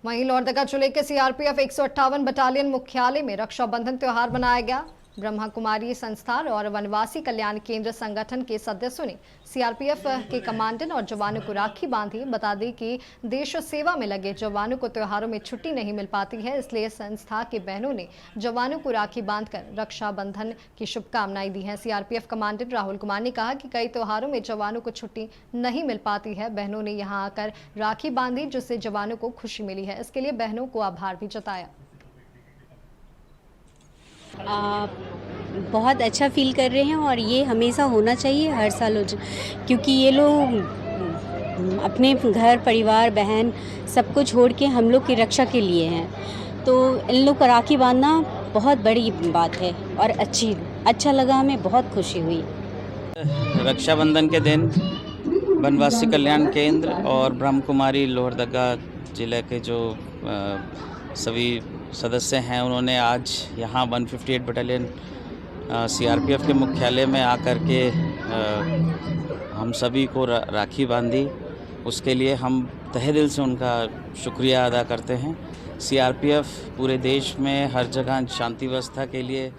वहीं लोहरदगा जिले के सीआरपीएफ 158 बटालियन मुख्यालय में रक्षाबंधन त्योहार मनाया गया। ब्रह्मा कुमारी संस्थान और वनवासी कल्याण केंद्र संगठन के सदस्यों ने सीआरपीएफ के कमांडेंट और जवानों को राखी बांधी। बता दें कि देश सेवा में लगे जवानों को त्योहारों में छुट्टी नहीं मिल पाती है, इसलिए संस्था के बहनों ने जवानों को राखी बांधकर रक्षाबंधन की शुभकामनाएं दी हैं। सीआरपीएफ कमांडेंट राहुल कुमार ने कहा कि कई त्योहारों में जवानों को छुट्टी नहीं मिल पाती है। बहनों ने यहां आकर राखी बांधी, जिससे जवानों को खुशी मिली है। इसके लिए बहनों को आभार भी जताया। बहुत अच्छा फील कर रहे हैं और ये हमेशा होना चाहिए, हर साल हो, क्योंकि ये लोग अपने घर परिवार बहन सबको छोड़ के हम लोग की रक्षा के लिए हैं। तो इन लोग को राखी बांधना बहुत बड़ी बात है और अच्छा लगा, हमें बहुत खुशी हुई। रक्षाबंधन के दिन वनवासी कल्याण केंद्र और ब्रह्म कुमारी लोहरदगा जिले के जो सभी सदस्य हैं, उन्होंने आज यहाँ 158 बटालियन सीआरपीएफ के मुख्यालय में आकर के हम सभी को राखी बांधी। उसके लिए हम तहे दिल से उनका शुक्रिया अदा करते हैं। सीआरपीएफ पूरे देश में हर जगह शांति व्यवस्था के लिए